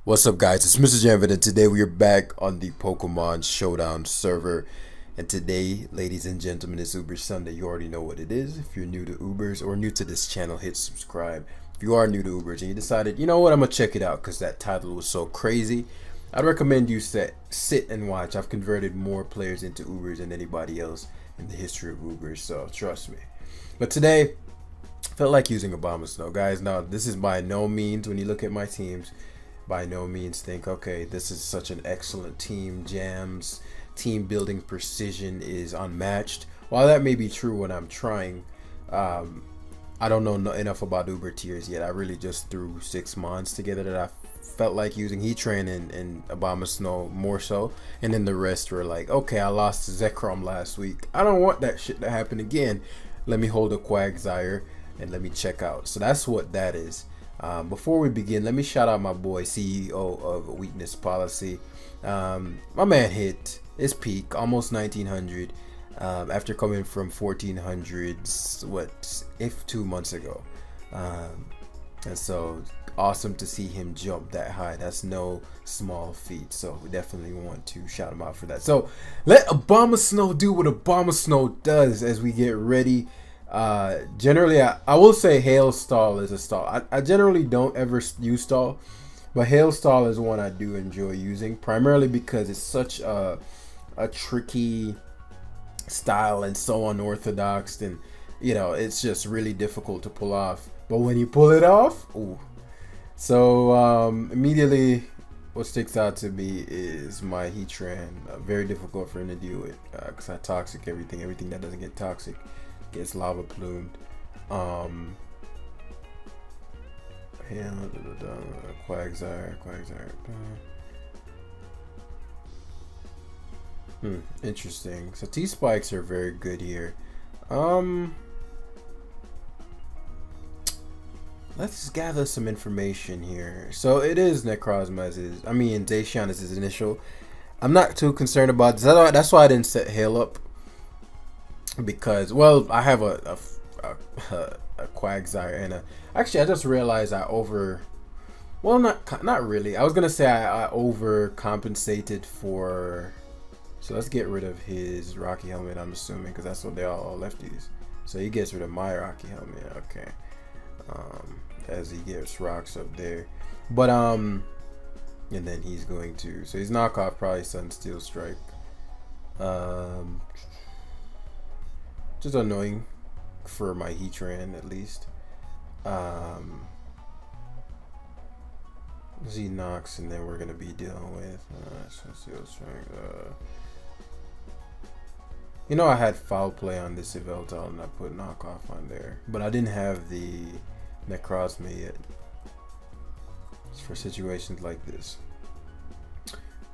What's up, guys? It's Mr. Janvid, and today we are back on the Pokemon Showdown server. And today, ladies and gentlemen, it's Uber Sunday. You already know what it is. If you're new to Ubers or new to this channel, hit subscribe. If you are new to Ubers and you decided, you know what, I'm gonna check it out because that title was so crazy, I'd recommend you sit and watch. I've converted more players into Ubers than anybody else in the history of Ubers, so trust me. But today, I felt like using Obama Snow, guys. Now, this is by no means, when you look at my teams, by no means think, okay, this is such an excellent team. Jams, team building precision is unmatched. While that may be true when I'm trying, I don't know enough about Uber tiers yet. I really just threw 6 mons together that I felt like using. Heatran and Obama Snow more so, and then the rest were like, okay, I lost to Zekrom last week. I don't want that shit to happen again. Let me hold a Quagsire and let me check out. So that's what that is. Before we begin, let me shout out my boy, CEO of Weakness Policy. My man hit his peak, almost 1900, after coming from 1400s, if 2 months ago. And so awesome to see him jump that high. That's no small feat. So we definitely want to shout him out for that. So let Obama Snow do what Obama Snow does as we get ready. Generally, I will say Hail Stall is a stall. I generally don't ever use stall, but Hail Stall is one I do enjoy using, primarily because it's such a tricky style and so unorthodox, and you know, it's just really difficult to pull off. But when you pull it off, ooh. So immediately what sticks out to me is my Heatran. Very difficult for him to deal with because I toxic everything that doesn't get toxic gets lava plumed. Quagsire. Interesting. So T-Spikes are very good here. Let's gather some information here. So it is Necrozma as his, I mean Zacian is his initial. I'm not too concerned about this. That's why I didn't set Hail up. Because, well, I have a Quagsire and actually I just realized well, not really. I was gonna say I overcompensated for. So let's get rid of his Rocky Helmet, I'm assuming, because that's what they all lefties. So he gets rid of my Rocky Helmet, okay. As he gets rocks up there, but and then he's going to, so he's knockoff probably Sunsteel Strike. Just annoying for my Heatran at least. Z knocks, and then we're gonna be dealing with Sunsteel Strike. You know, I had foul play on this Yveltal and I put knockoff on there, but I didn't have the Necrozma yet. It's for situations like this.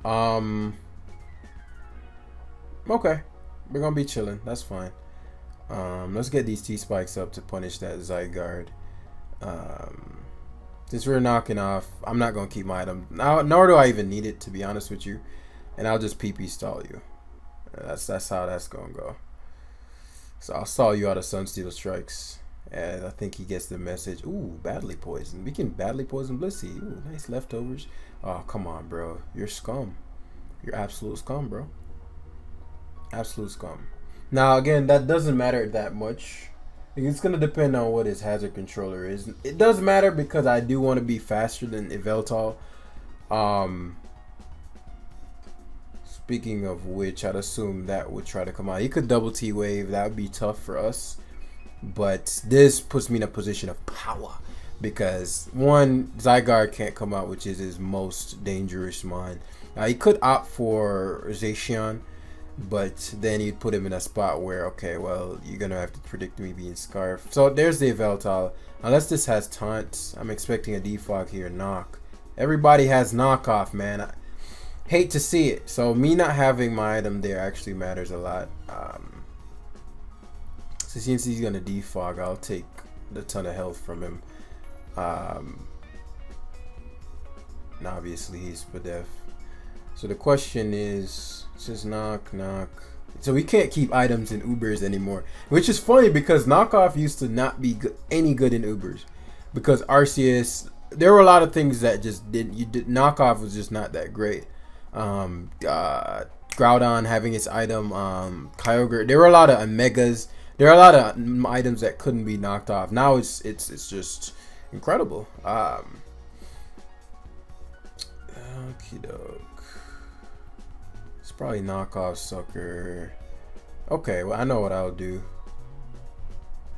Okay, we're gonna be chilling. That's fine. Let's get these T-Spikes up to punish that Zygarde. Since we're knocking off, I'm not gonna keep my item now, nor do I even need it, to be honest with you. And I'll just PP stall you. That's how that's gonna go. So I'll stall you out of Sunsteel Strikes, and I think he gets the message. Ooh, badly poisoned. We can badly poison Blissey. Ooh, nice leftovers. Oh, come on, bro. You're scum. You're absolute scum, bro. Absolute scum. Now again, that doesn't matter that much. It's gonna depend on what his hazard controller is. It does matter because I do want to be faster than Yveltal. Speaking of which, I'd assume that would try to come out. He could double T wave. That would be tough for us. But this puts me in a position of power because one, Zygarde can't come out, which is his most dangerous mine. He could opt for Zacian, but then you'd put him in a spot where, okay, well, you're gonna have to predict me being Scarf. So there's the Yveltal. Unless this has taunts, I'm expecting a defog here. Knock. Everybody has knockoff, man. I hate to see it. So me not having my item there actually matters a lot. So since he's gonna defog, I'll take a ton of health from him. And obviously he's Spadef. So the question is, just knock. So we can't keep items in Ubers anymore, which is funny because knockoff used to not be any good in Ubers because Arceus there were a lot of things that just didn't. Knockoff was just not that great. Groudon having its item, Kyogre. There were a lot of Omegas. There are a lot of items that couldn't be knocked off. Now it's just incredible. Okie doke. It's probably knockoff Sucker. Okay, well I know what I'll do.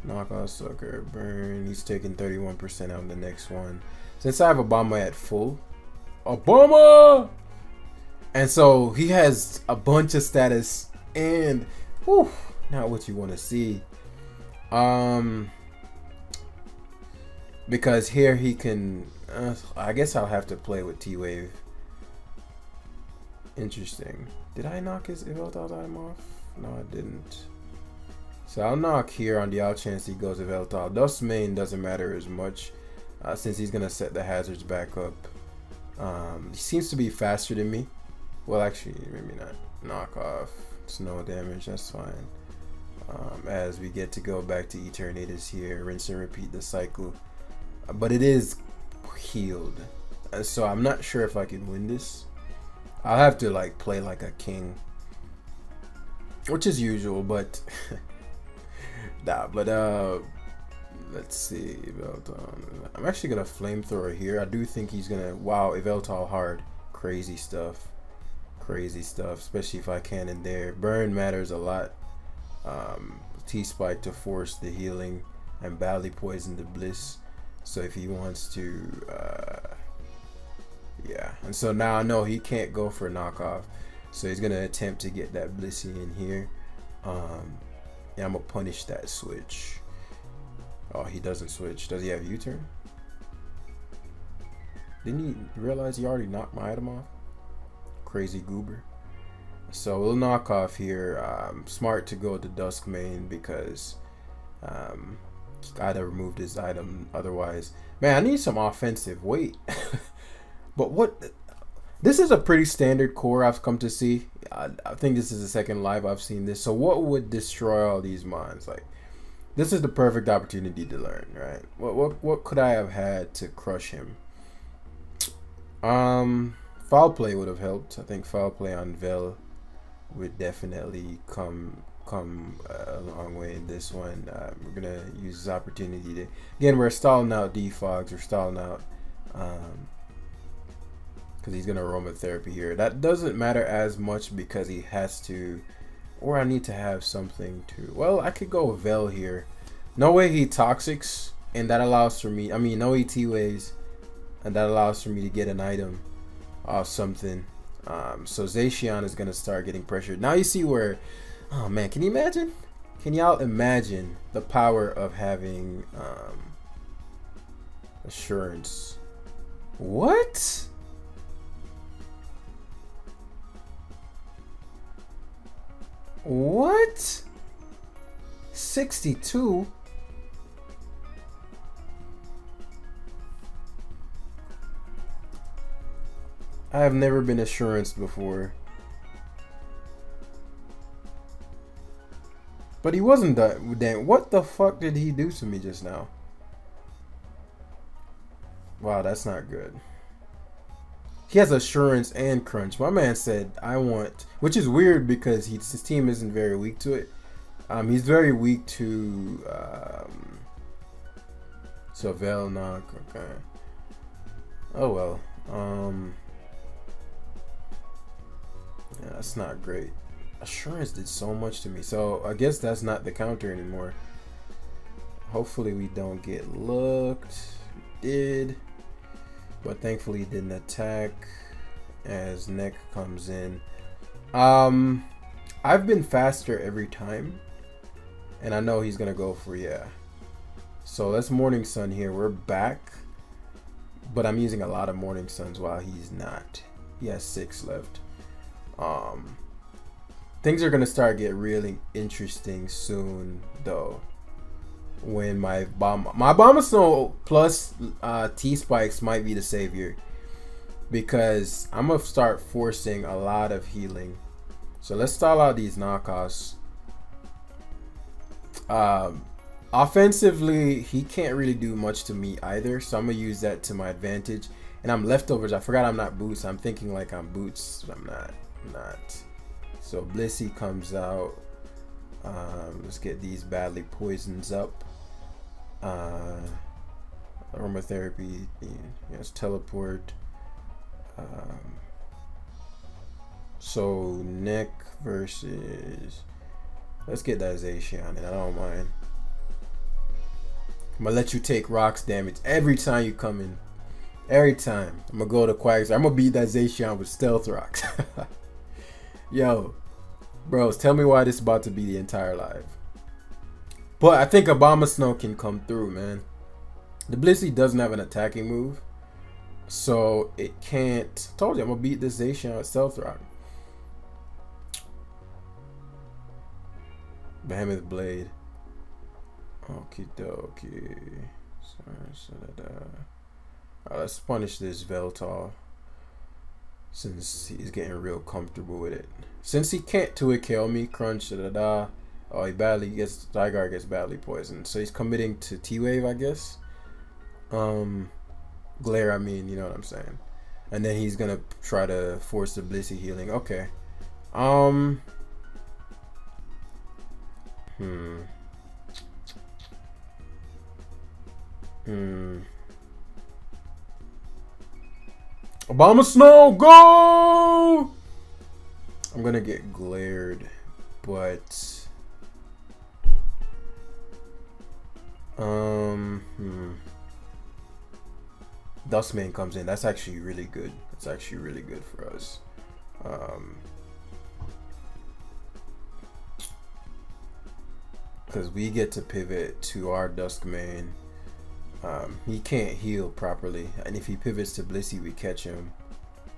Knockoff Sucker, burn. He's taking 31% on the next one. Since I have Obama at full, Obama, and so he has a bunch of status and whew, not what you want to see. Because here he can. I guess I'll have to play with T-Wave. Interesting. Did I knock his Yveltal item off? No, I didn't. So I'll knock here on the odd chance he goes Yveltal. Dust Main doesn't matter as much since he's gonna set the hazards back up. He seems to be faster than me. Well, actually, maybe not. Knock off. It's no damage. That's fine. As we get to go back to Eternatus here, rinse and repeat the cycle. But it is healed, so I'm not sure if I can win this. I'll have to like play like a king, which is usual, but nah. But let's see. I'm actually gonna flamethrower here. I do think he's gonna Yveltal hard. Crazy stuff, especially if I can in there. Burn matters a lot. T-Spike to force the healing and badly poison the Bliss. So if he wants to, yeah. And so now I know he can't go for a knockoff. So he's gonna attempt to get that Blissey in here. Yeah, I'm gonna punish that switch. Oh, he doesn't switch. Does he have U-turn? Didn't he realize he already knocked my item off? Crazy goober. So we'll knock off here. Smart to go to Dusk Main because gotta remove this item otherwise. Man, I need some offensive weight. But what? This is a pretty standard core I've come to see. I think this is the second live I've seen this. So what would destroy all these mons? Like, this is the perfect opportunity to learn, right? What could I have had to crush him? Foul play would have helped. I think foul play on Vel would definitely come a long way in this one. We're gonna use this opportunity to, again, we're stalling out Defogs. We're stalling out because he's gonna aromatherapy here. That doesn't matter as much because he has to, or I need to have something to. Well, I could go Vel here. No way he toxics, and that allows for me. I mean, no ET waves, and that allows for me to get an item off something. So Zacian is gonna start getting pressured. Now you see where, oh man, can you imagine? Can y'all imagine the power of having assurance? What? What? 62? I have never been assuranced before. But he wasn't that damn. What the fuck did he do to me just now? Wow, that's not good. He has assurance and crunch. My man said, I want, which is weird because his team isn't very weak to it. He's very weak to Vel knock. Okay. Oh well. Yeah, that's not great. Assurance did so much to me. So I guess that's not the counter anymore. Hopefully we don't get looked. We did. But thankfully he didn't attack as Neck comes in. I've been faster every time. And I know he's gonna go for, yeah. So let's Morning Sun here. We're back. But I'm using a lot of Morning Suns while he's not. He has 6 left. Things are gonna start get really interesting soon though. When my Abomasnow plus T-Spikes might be the savior, because I'm gonna start forcing a lot of healing. So let's stall out these knockoffs. Offensively, he can't really do much to me either, so I'm gonna use that to my advantage. And I'm leftovers. I forgot I'm not boots. I'm thinking like I'm boots, but I'm not. I'm not. So Blissey comes out. Let's get these badly poisons up. Aromatherapy. Yes, teleport. So Nick versus. Let's get that Zacian, and I don't mind. I'm gonna let you take rocks damage every time you come in. Every time. I'm gonna go to Quags. I'm gonna beat that Zacian with stealth rocks. Yo, bros, tell me why this is about to be the entire live. But I think Obama Snow can come through, man. The Blissey doesn't have an attacking move, so it can't. Told you I'm gonna beat this Zacian with stealth rock. Behemoth Blade. Okie dokie. Let's punish this Veltal, since he's getting real comfortable with it. Since he can't 2-hit kill me, crunch, oh, he gets, Zygarde gets badly poisoned. So he's committing to T-Wave, I guess. Glare, I mean, you know what I'm saying. And then he's gonna try to force the Blissey healing. Okay. Obama Snow, go! I'm gonna get glared, but Dustman comes in. That's actually really good. That's actually really good for us. Because we get to pivot to our Duskmane. He can't heal properly, and if he pivots to Blissey, we catch him.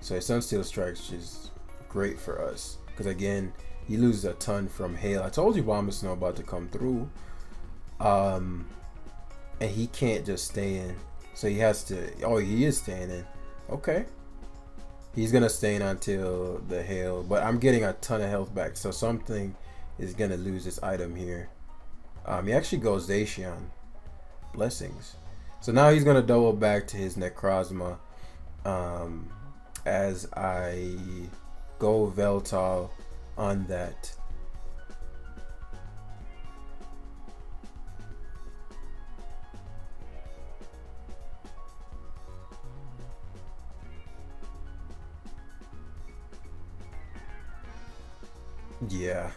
So his Sunsteel Strikes is great for us, because again, he loses a ton from hail. I told you Bomb Snow about to come through, and he can't just stay in, so he has to. Oh, he is staying in. Okay, he's gonna stay in until the hail, but I'm getting a ton of health back, so something is gonna lose this item here. He actually goes Zacian. Blessings. So now he's gonna double back to his Necrozma, as I go Veltal on that. Yeah.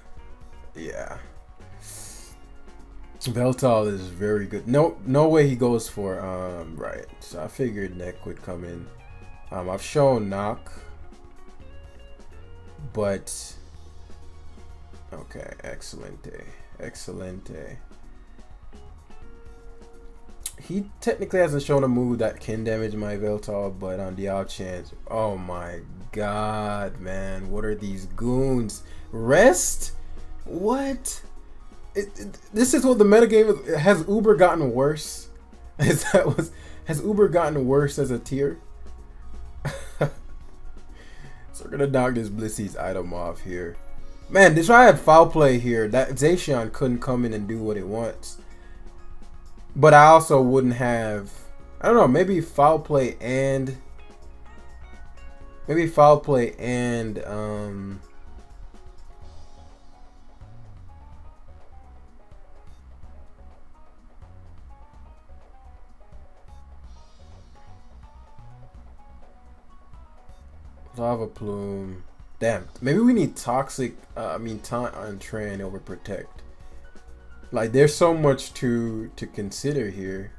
Veltal is very good. No way he goes for right. So I figured Neck would come in. I've shown Knock, but okay, excelente. He technically hasn't shown a move that can damage my Veltal, but on the odd chance, oh my god, man, what are these goons? Rest? What? This is what the metagame is. Has Uber gotten worse? Has Uber gotten worse as a tier? So we're gonna knock this Blissey's item off here. Man, if I had foul play here, that Zacian couldn't come in and do what it wants. But I also wouldn't have, I don't know, maybe foul play and Lava Plume. Damn, maybe we need Toxic, Taunt on Train over Protect. Like, there's so much to consider here.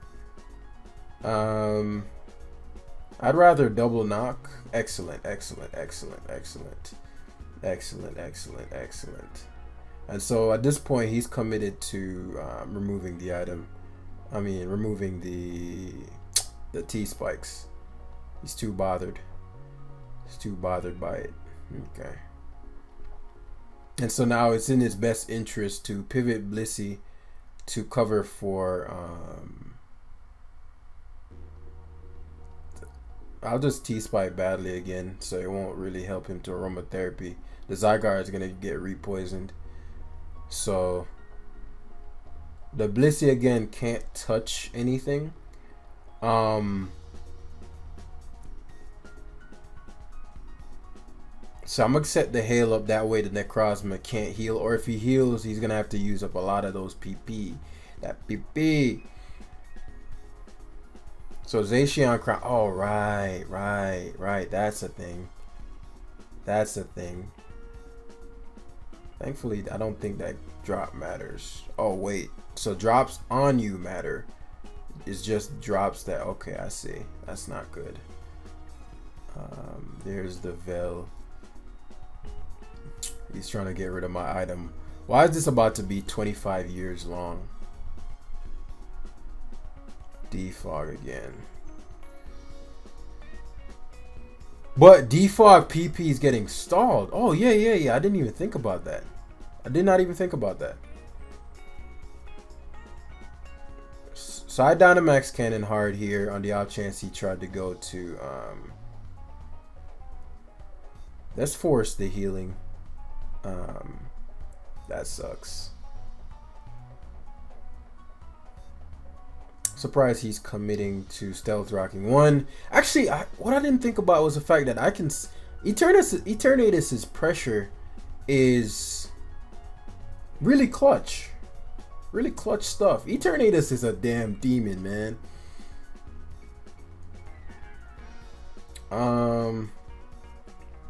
I'd rather double knock. Excellent. And so at this point, he's committed to removing the item. Removing the T-spikes. He's too bothered. He's too bothered by it. Okay. And so now it's in his best interest to pivot Blissey to cover for I'll just T-spike badly again, so it won't really help him to aromatherapy. The Zygarde is gonna get repoisoned. So The Blissey again can't touch anything. So I'm gonna set the hail up that way the Necrozma can't heal, or if he heals, he's gonna have to use up a lot of those PP. That PP. So Zacian Crown. Oh, right. That's a thing. That's a thing. Thankfully, I don't think that drop matters. Oh, wait. So drops on you matter. It's just drops that. Okay, I see. That's not good. There's the Veil. He's trying to get rid of my item. Why is this about to be 25 years long? Defog again. But defog PP is getting stalled. Oh, yeah. I didn't even think about that. I did not even think about that. So I Dynamax Cannon hard here on the off chance he tried to go to... let's force the healing. That sucks. Surprised he's committing to stealth rocking one. Actually, what I didn't think about was the fact that I can Eternatus's pressure is really clutch. Really clutch stuff. Eternatus is a damn demon, man.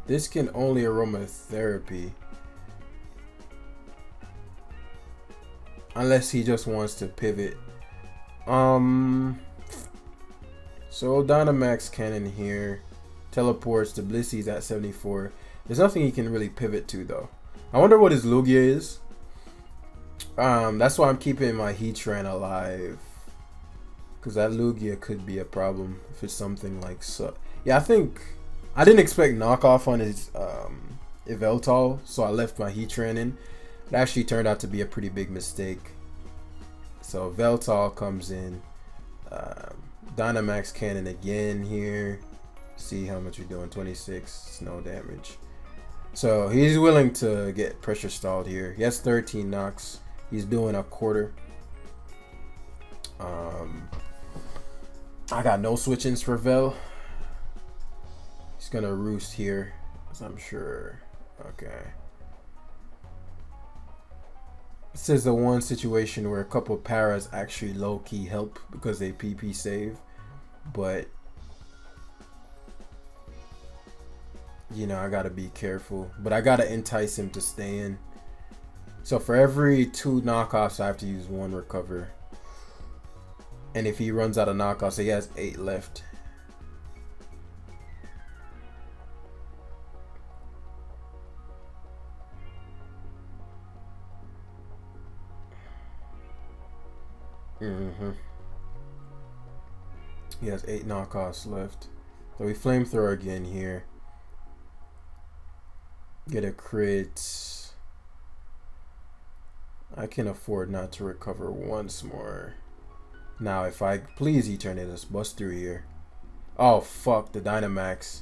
This can only aromatherapy. Unless he just wants to pivot. So Dynamax Cannon here. Teleports to Blissey's at 74. There's nothing he can really pivot to though. I wonder what his Lugia is. That's why I'm keeping my Heatran alive. Because that Lugia could be a problem if it's something like so. Yeah, I think I didn't expect knockoff on his Yveltal, so I left my Heatran in. It actually turned out to be a pretty big mistake. So Yveltal comes in. Dynamax Cannon again here. See how much you're doing. 26, no damage. So he's willing to get pressure stalled here. He has 13 knocks. He's doing a quarter. I got no switch-ins for Vel. He's gonna roost here, as I'm sure. Okay. This is the one situation where a couple of paras actually low-key help because they PP save, but you know, I gotta be careful. But I gotta entice him to stay in. So for every 2 knockoffs, I have to use 1 recover. And if he runs out of knockoffs, so he has 8 left. He has 8 knockoffs left. So we flamethrower again here. Get a crit. I can afford not to recover once more. Now if I please Eternatus, bust through here. Oh fuck, the Dynamax.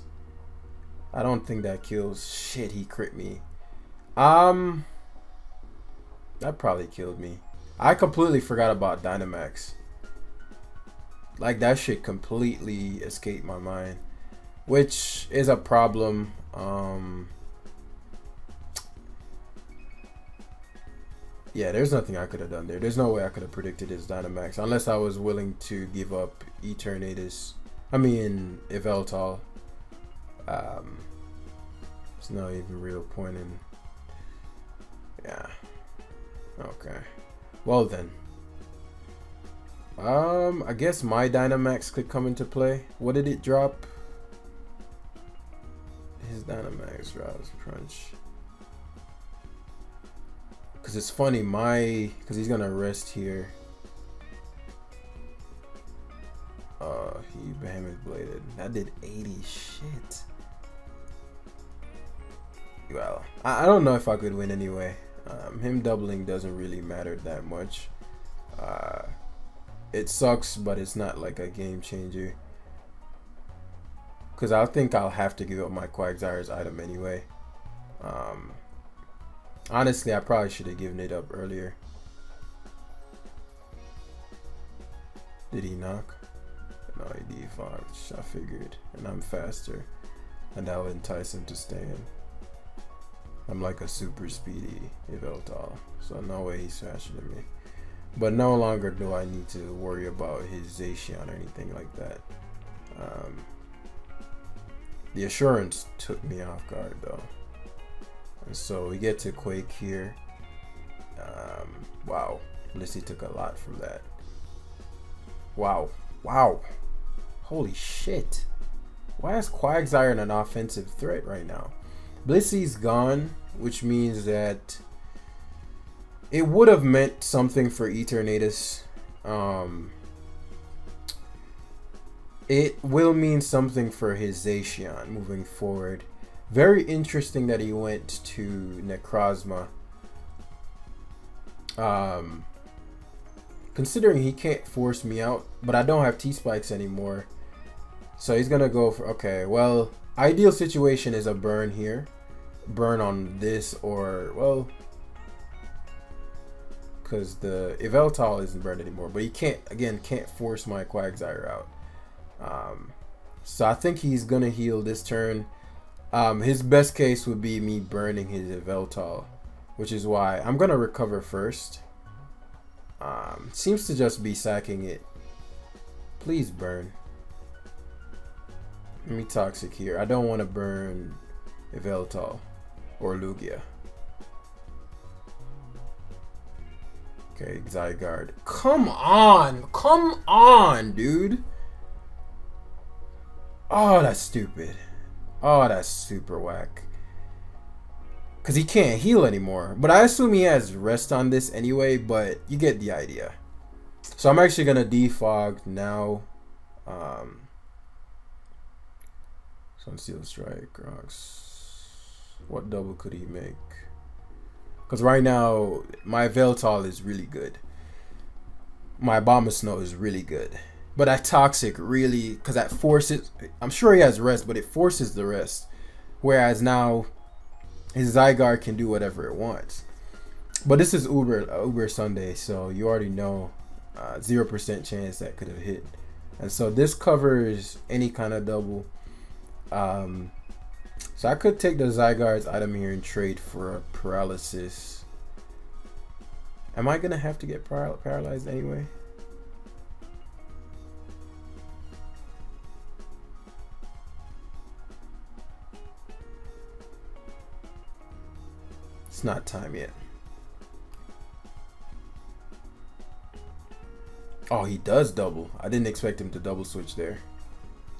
I don't think that kills. Shit, he crit me. That probably killed me. I completely forgot about Dynamax. Like that shit completely escaped my mind, which is a problem. Yeah, there's nothing I could have done there. There's no way I could have predicted his Dynamax unless I was willing to give up Eternatus. I mean, Yveltal. There's no even real point in. Yeah. Okay. Well then. I guess my Dynamax could come into play. What did it drop? His Dynamax drops Crunch. Cause it's funny, cause he's gonna rest here. He Behemoth Bladed. That did 80 shit. Well, I don't know if I could win anyway. Him doubling doesn't really matter that much. It sucks, but it's not like a game changer. Cause I think I'll have to give up my Quagsires item anyway. Honestly, I probably should have given it up earlier. Did he knock? No, he defogged. I figured. And I'm faster. And that would entice him to stay in. I'm like a super speedy Yveltal, so no way he's faster than me. But no longer do I need to worry about his Zacian or anything like that. The assurance took me off guard though. And so we get to Quake here. Wow, Blissey took a lot from that. Wow, wow, holy shit. Why is Quagsire an offensive threat right now? Blissey's gone, which means that it would have meant something for Eternatus. It will mean something for his Zacian moving forward. Very interesting that he went to Necrozma. Considering he can't force me out, but I don't have T-Spikes anymore. So he's gonna go for, okay, well, ideal situation is a burn here. Burn on this, or, well, because the Yveltal isn't burned anymore, but he can't, again, can't force my Quagsire out. So I think he's gonna heal this turn. His best case would be me burning his Yveltal, which is why I'm gonna recover first. Seems to just be sacking it. Please burn. Let me toxic here. I don't want to burn Yveltal or Lugia. Okay, Zygarde. Come on, dude. Oh, that's stupid. Oh, that's super whack. Because he can't heal anymore. But I assume he has rest on this anyway, but you get the idea. So I'm actually going to defog now. Sunsteel Strike, Rocks. What double could he make? Because right now, my Yveltal is really good. My Abomasnow is really good. But that Toxic really, because that forces, I'm sure he has rest, but it forces the rest. Whereas now, his Zygarde can do whatever it wants. But this is Uber Sunday, so you already know 0% chance that could have hit. And so this covers any kind of double. So I could take the Zygarde's item here and trade for a paralysis. Am I gonna have to get paralyzed anyway? It's not time yet. Oh, he does double. I didn't expect him to double switch there.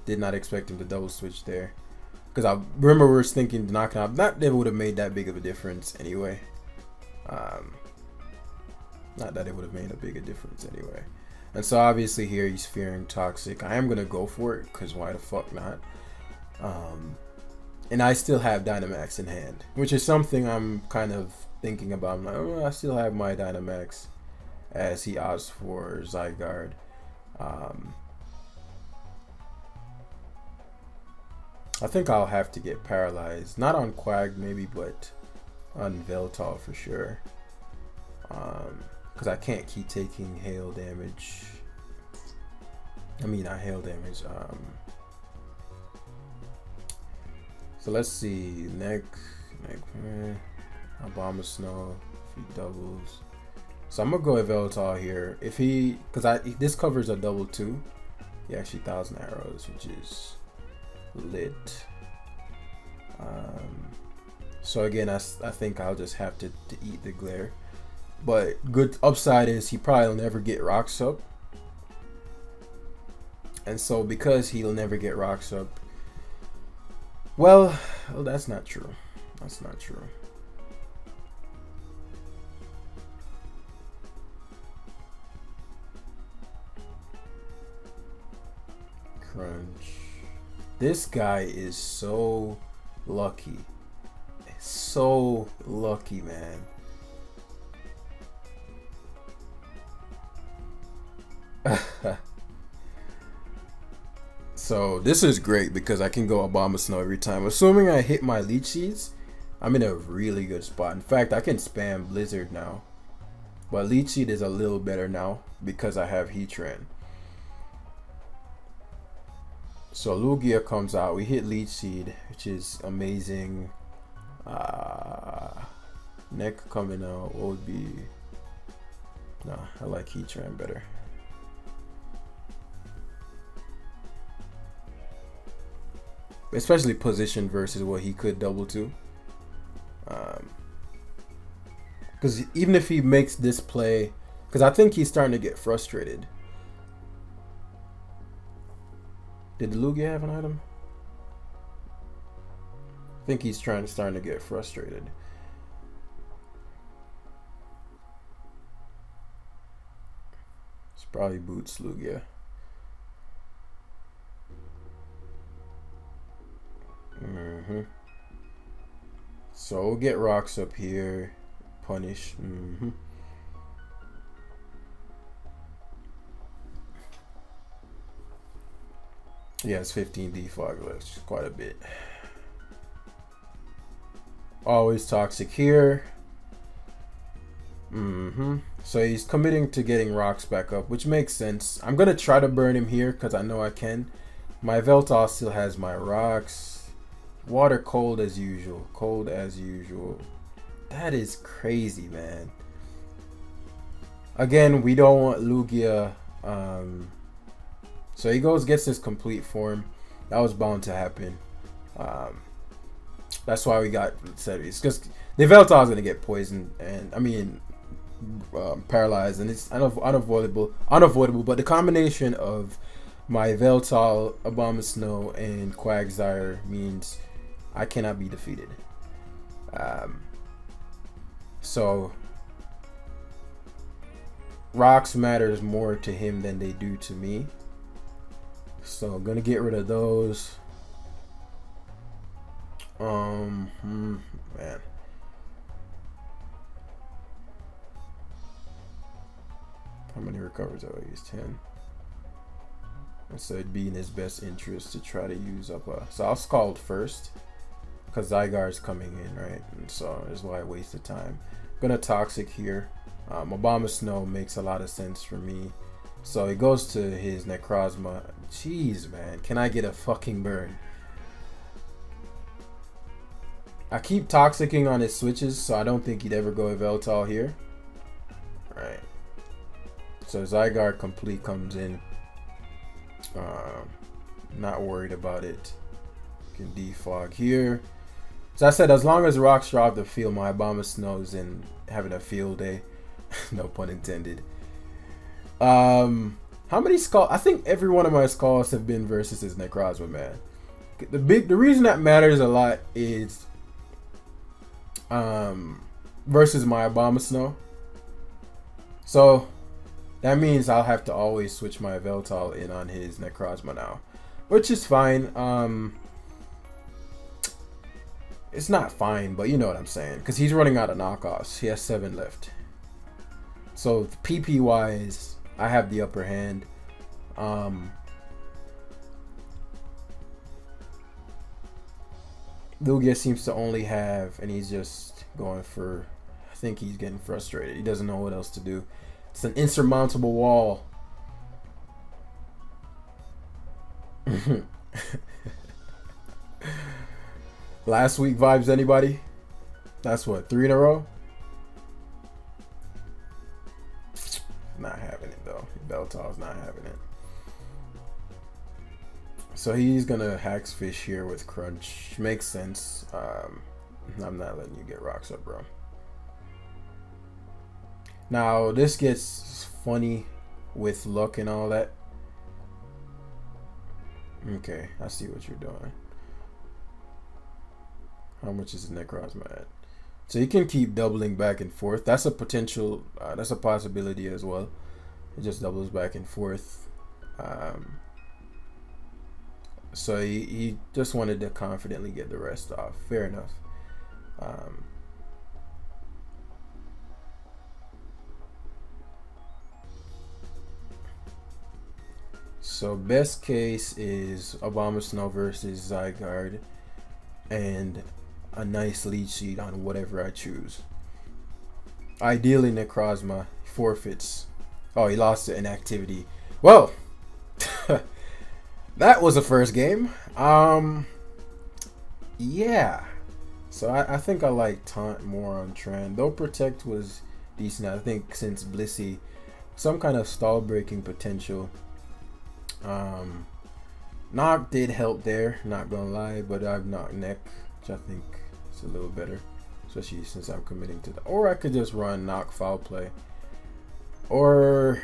Did not expect him to double switch there. Because I remember we were thinking knocking out. Not that it would have made that big of a difference anyway. Not that it would have made a bigger difference anyway. And so obviously here he's fearing Toxic. I am going to go for it because why the fuck not? And I still have Dynamax in hand, which is something I'm kind of thinking about. I'm like, oh, I still have my Dynamax as he opts for Zygarde. I think I'll have to get paralyzed. Not on Quag maybe, but on Yveltal for sure. Because I can't keep taking hail damage. I mean, not hail damage. So let's see. Neck, Abomasnow, if he doubles. So I'm gonna go Yveltal here. If he, because this covers a double too. He actually 1,000 arrows, which is lit. So again, I think I'll just have to eat the glare. But good upside is he probably will never get rocks up. And so because he'll never get rocks up, well, that's not true. That's not true. Crunch. This guy is so lucky. So lucky, man. So this is great because I can go Abomasnow every time. Assuming I hit my Leech Seeds, I'm in a really good spot. In fact, I can spam Blizzard now. But Leech Seed is a little better now because I have Heatran. So Lugia comes out. We hit Leech Seed, which is amazing. Neck coming out. What would be? No, I like Heatran better. Especially position versus what he could double to. Because even if he makes this play, because I think he's starting to get frustrated. Did the Lugia have an item? I think he's starting to get frustrated. It's probably Boots Lugia. So we'll get rocks up here. Punish. Yeah, it's 15 defog left. Quite a bit. Always toxic here. So he's committing to getting rocks back up, which makes sense. I'm gonna try to burn him here because I know I can. My Veltal still has my rocks. Water cold as usual. Cold as usual. That is crazy, man. Again, we don't want Lugia. So he gets his complete form. That was bound to happen. That's why we got It's just the Veltal is gonna get poisoned, and I mean paralyzed, and it's unavoidable. But the combination of my Veltal, Abomasnow, and Quagsire means I cannot be defeated. So rocks matters more to him than they do to me. So I'm gonna get rid of those. Man. How many recovers have I used? 10. So it'd be in his best interest to try to use up a. So I'll Scald first, because Zygarde's coming in, right? And so that's why I wasted time. Gonna Toxic here. Abomasnow makes a lot of sense for me. So he goes to his Necrozma. Jeez, man. Can I get a fucking burn? I keep Toxicing on his switches, so I don't think he'd ever go with Veltal here. Right. So Zygarde complete comes in. Not worried about it. Can defog here. So I said, as long as rocks are off the field, my Abomasnow's in having a field day. No pun intended. How many Skulls? I think every one of my Skulls have been versus his Necrozma, man. The reason that matters a lot is versus my Abomasnow. So that means I'll have to always switch my Veltal in on his Necrozma now, which is fine. It's not fine, but you know what I'm saying, because he's running out of knockoffs. He has 7 left. So PP wise, I have the upper hand. Lugia seems to only have, and he's just going for, I think he's getting frustrated. He doesn't know what else to do. It's an insurmountable wall. Last week vibes, anybody? That's what, 3 in a row? Not having it though. Veltal's not having it. So he's gonna Hax Fish here with Crunch. Makes sense. I'm not letting you get rocks up, bro. Now this gets funny with luck and all that. Okay, I see what you're doing. How much is the Necrozma at? So you can keep doubling back and forth. That's a potential, that's a possibility as well. It just doubles back and forth. So he just wanted to confidently get the rest off. Fair enough. So best case is Abomasnow versus Zygarde and a nice Leech Seed on whatever I choose. Ideally Necrozma forfeits. Oh, he lost to inactivity. Well, that was the first game. Yeah. So I think I like Taunt more on trend. Though Protect was decent. I think since Blissey, some kind of stall breaking potential. Knock did help there, not gonna lie, but I've knocked Neck, which I think is a little better, especially since I'm committing to that. Or I could just run Knock Foul Play. Or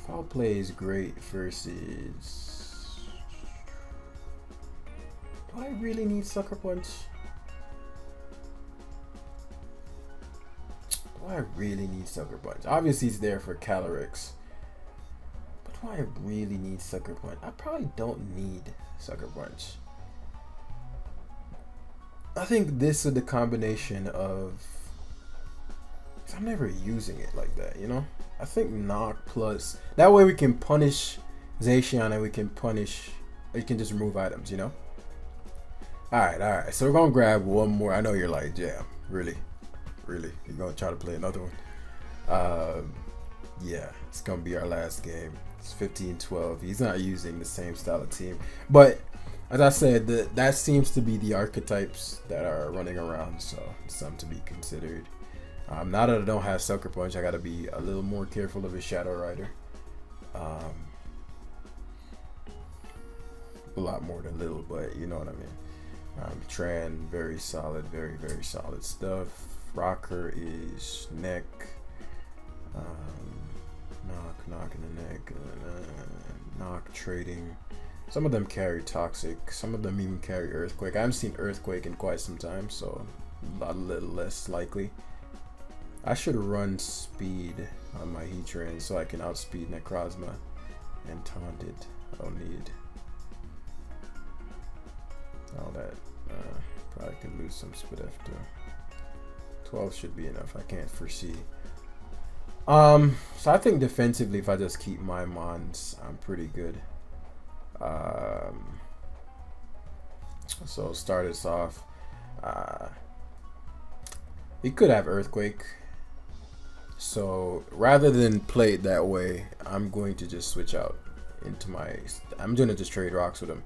Foul Play is great versus. Do I really need Sucker Punch? Do I really need Sucker Punch? Obviously, it's there for Calyrex. But do I really need Sucker Punch? I probably don't need Sucker Punch. I think this is the combination of. I'm never using it like that, you know? I think Knock plus. That way we can punish Zacian and we can punish. You can just remove items, you know? Alright. So we're gonna grab one more. I know you're like, Jam, really? Really? You're gonna try to play another one? Yeah, it's gonna be our last game. It's 15-12. He's not using the same style of team. But as I said, that seems to be the archetypes that are running around, so it's something to be considered. Now that I don't have Sucker Punch, I gotta be a little more careful of his Shadow Rider. A lot more than little, but you know what I mean. Tran, very solid, very solid stuff. Rocker is Neck. Knock in the neck. Knock trading. Some of them carry Toxic. Some of them even carry Earthquake. I haven't seen Earthquake in quite some time, so a little less likely. I should run Speed on my Heatran so I can outspeed Necrozma and taunt it. I don't need all that. Probably could lose some speed after. 12 should be enough. I can't foresee. So I think defensively, if I just keep my Mons, I'm pretty good. So start us off. He could have Earthquake. So rather than play it that way, I'm going to just switch out into my. I'm gonna just trade rocks with him.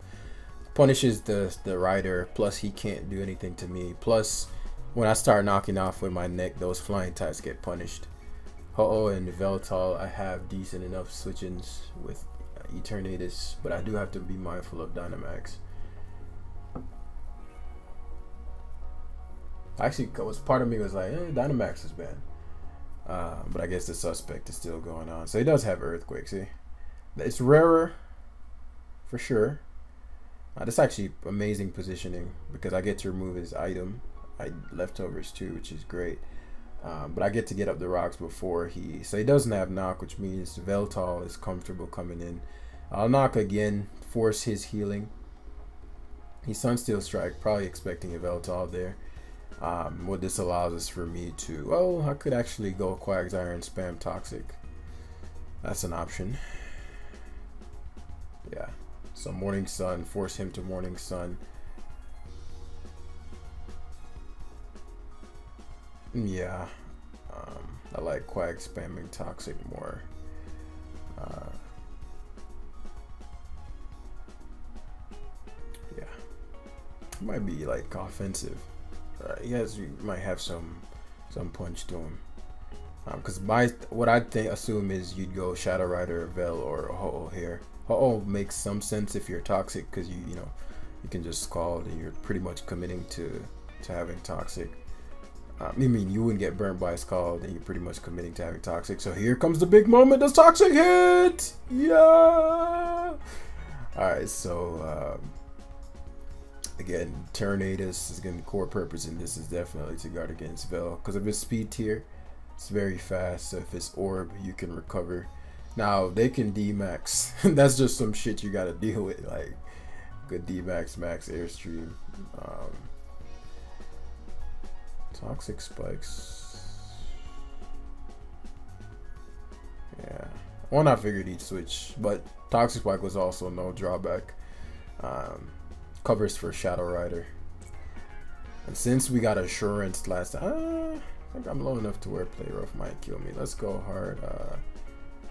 Punishes the rider. Plus he can't do anything to me. Plus when I start knocking off with my Neck, those flying types get punished. Ho-Oh and Veltal, I have decent enough switch-ins with Eternatus, but I do have to be mindful of Dynamax. Actually, part of me was like, Dynamax is bad. But I guess the suspect is still going on. So he does have Earthquake, see? It's rarer, for sure. That's actually amazing positioning because I get to remove his item. Leftovers too, which is great. But I get to get up the rocks before he. So he doesn't have Knock, which means Veltal is comfortable coming in. I'll Knock again, force his healing. He's Sunsteel Strike, probably expecting a Veltal there. What this allows is for me to. Oh, I could actually go Quagsire and spam Toxic. That's an option. Yeah. So Morning Sun, force him to Morning Sun. Yeah, I like Quag spamming Toxic more. Yeah, it might be like offensive. You might have some punch to him. Because what I assume is you'd go Shadow Rider, Vel, or Ho-Oh here. Ho-Oh makes some sense if you're Toxic because you can just Scald and you're pretty much committing to having Toxic. I mean, you wouldn't get burnt by Scald and you're pretty much committing to having Toxic. So here comes the big moment. Does Toxic hit? Yeah! Alright, so again, Eternatus is going to be core purpose, and this is definitely to guard against Vel. Because of its speed tier, it's very fast. So if it's Orb, you can recover. Now, they can D-Max. That's just some shit you got to deal with. Like, good D-Max, Max Airstream. Toxic Spikes. Yeah. One I figured he'd switch, but Toxic Spike was also no drawback. Covers for Shadow Rider. And since we got Assurance last time, I think I'm low enough to where Play Rough might kill me. Let's go hard.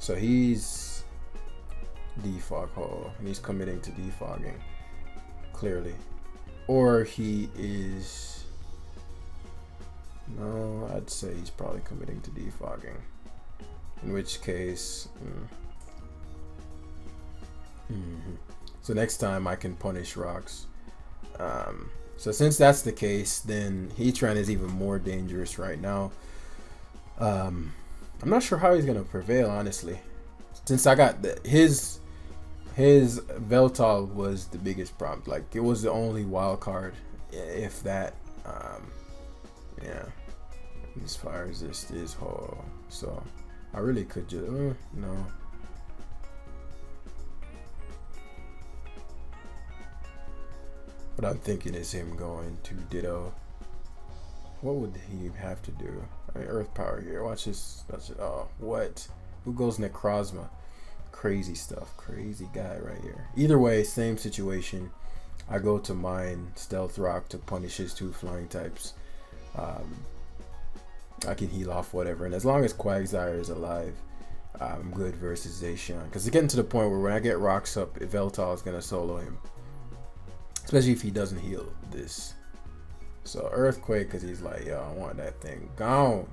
So he's defog Ho, and he's committing to defogging, clearly. Or he is... No, I'd say he's probably committing to defogging. In which case... So next time I can punish rocks. So since that's the case, then Heatran is even more dangerous right now. I'm not sure how he's gonna prevail, honestly. Since I got his Veltal was the biggest problem. Like, it was the only wild card, if that. Yeah, as far as this is whole, so I really could just no. What I'm thinking is him going to Ditto. What would he have to do? I mean, Earth Power here. Watch this. That's it. Oh, what? Who goes Necrozma? Crazy stuff. Crazy guy right here. Either way, same situation. I go to mine Stealth Rock to punish his 2 flying types. I can heal off whatever, and as long as Quagsire is alive, I'm good versus Zacian. Because it's getting to the point where when I get rocks up, Veltal is gonna solo him. Especially if he doesn't heal this. So Earthquake, because he's like, yo, I want that thing gone.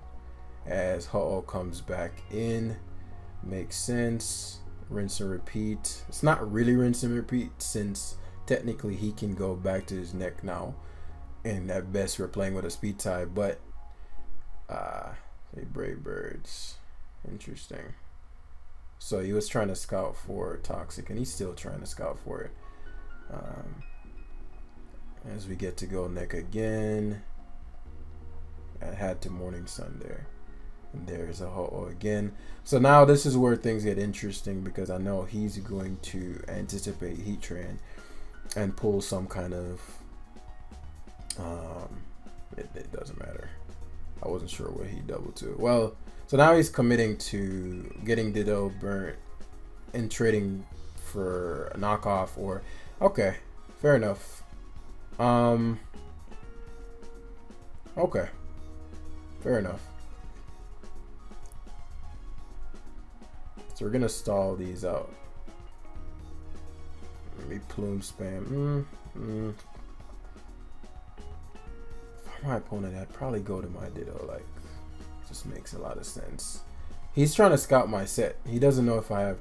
As Ho-Oh comes back in. Makes sense. Rinse and repeat. It's not really rinse and repeat, since technically he can go back to his neck now. And at best we're playing with a speed tie, but say Brave Birds. Interesting. So he was trying to scout for Toxic, and he's still trying to scout for it. As we get to go neck again. I had to Morning Sun there. And there's a Ho-Oh again. So now this is where things get interesting, because I know he's going to anticipate Heatran and pull some kind of it doesn't matter. I wasn't sure what he doubled to. Well, so now he's committing to getting Ditto burnt and trading for a knockoff, or okay, fair enough. Okay, fair enough. So we're gonna stall these out. Maybe Plume Spam. If my opponent, I'd probably go to my Ditto. Like, just makes a lot of sense. He's trying to scout my set. He doesn't know if I have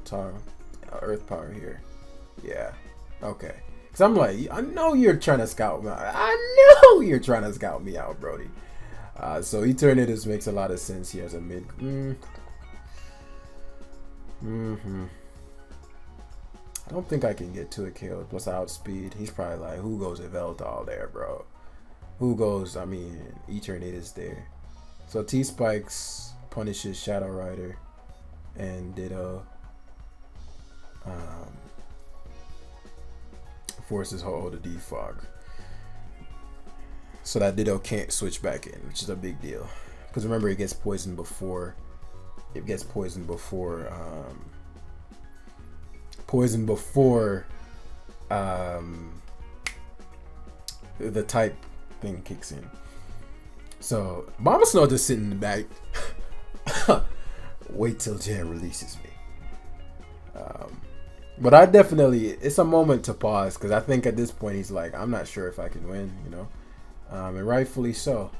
Earth Power here. Yeah. Okay. Cause I'm like, I know you're trying to scout me. I know you're trying to scout me out, Brody. So Eternatus makes a lot of sense. He has a mid. I don't think I can get to a kill. Plus outspeed. He's probably like, who goes at Veltal there, bro? Who goes? I mean, Eternatus there. So T-Spikes punishes Shadow Rider and Ditto. Forces Ho-Oh to defog. So that Ditto can't switch back in, which is a big deal. Because remember, it gets poisoned before. It gets poisoned before. The type thing kicks in. So Mama Snow just sitting in the back. Wait till Jan releases me. But I definitely, it's a moment to pause, because I think at this point he's like, I'm not sure if I can win, you know, and rightfully so.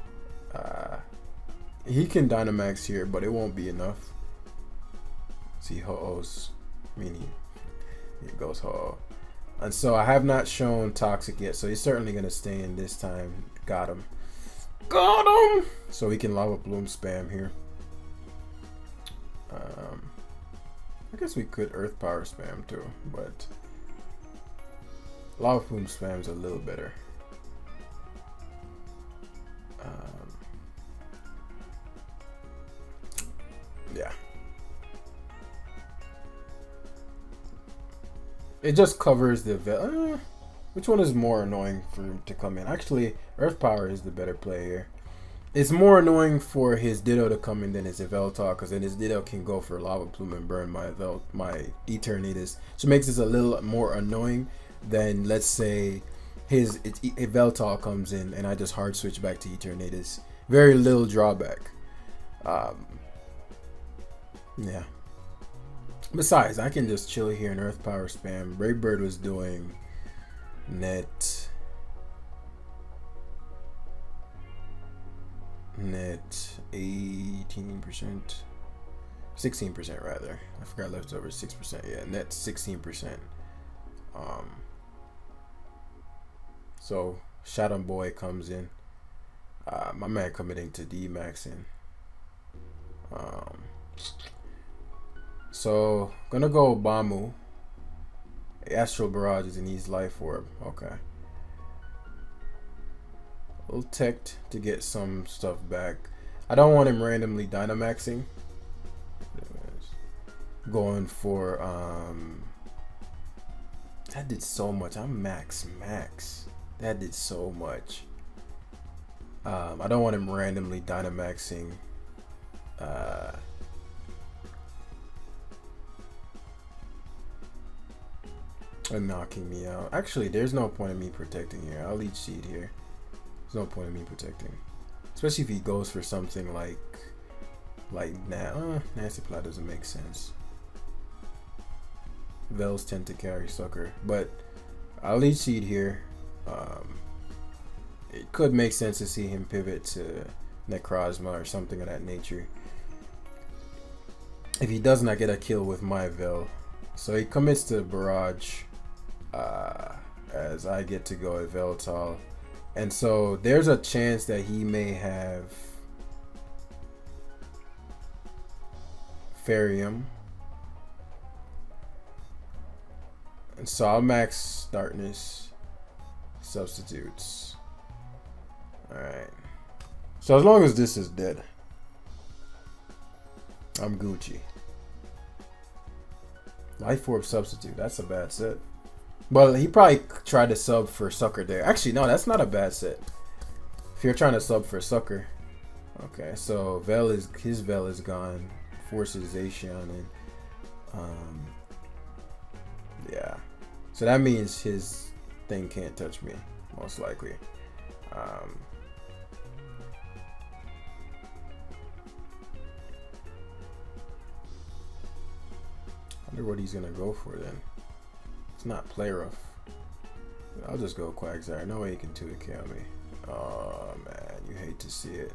He can Dynamax here, but it won't be enough. See Ho-Oh's mini. Here goes Ho-Oh. And so I have not shown Toxic yet, so he's certainly going to stay in this time. Got him. Got him! So he can Lava Plume spam here. I guess we could Earth Power spam too, but Lava Plume spam's a little better. Yeah. It just covers the which one is more annoying for him to come in? Actually, Earth Power is the better play here. It's more annoying for his Ditto to come in than his Veltal, because then his Ditto can go for Lava Plume and burn my Eternatus, which makes this a little more annoying than, let's say, his Veltal comes in and I just hard switch back to Eternatus. Very little drawback. Yeah. Besides, I can just chill here in Earth Power spam. Braybird was doing net 18%, 16% rather. I forgot leftover 6%. Yeah, net 16%. So Shadow Boy comes in. My man committing to D-maxing. So gonna go Bamu. Astral Barrage is in his life orb. Okay. A little teched to get some stuff back. I don't want him randomly Dynamaxing. Going for that did so much. I'm max. That did so much. I don't want him randomly Dynamaxing. And knocking me out. Actually, there's no point in me protecting here. I'll Leech Seed here. There's no point in me protecting. Especially if he goes for something like Nasty Plot doesn't make sense. Vels tend to carry Sucker. But I'll Leech Seed here. It could make sense to see him pivot to Necrozma or something of that nature. If he does not get a kill with my Vel. So he commits to Barrage. As I get to go at Veltal. And so there's a chance that he may have Ferium. And so I'll max Darkness substitutes. Alright. So as long as this is dead, I'm Gucci. Life Orb substitute. That's a bad set. But he probably tried to sub for Sucker there. Actually, no, that's not a bad set. If you're trying to sub for Sucker. Okay, so his Vel is gone. Forces Zacian in. Yeah. So that means his thing can't touch me, most likely. I wonder what he's gonna go for then. It's not Play Rough. I'll just go Quagsire. No way you can 2-KO me. Oh man, you hate to see it.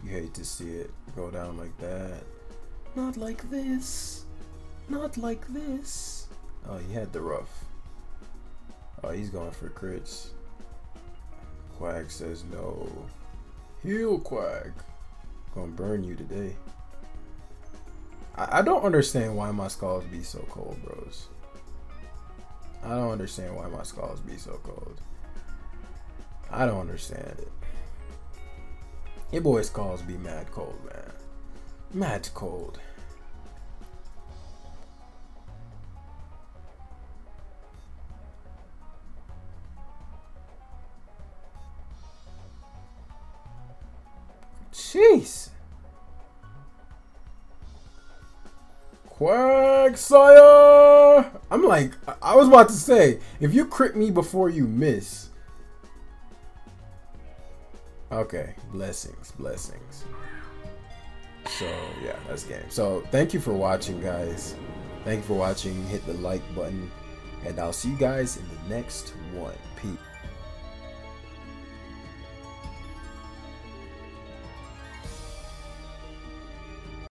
You hate to see it go down like that. Not like this. Not like this. Oh, he had the Rough. Oh, he's going for crits. Quag says no. Heal, Quag. Gonna burn you today. I don't understand why my skulls be so cold, bros. I don't understand why my skulls be so cold. I don't understand it. Your boys' skulls be mad cold, man. Mad cold. Jeez. Quagsire! I'm like, I was about to say, if you crit me before you miss. Okay, blessings. So, yeah, that's game. So, thank you for watching, guys. Thank you for watching. Hit the like button. And I'll see you guys in the next one. Peace.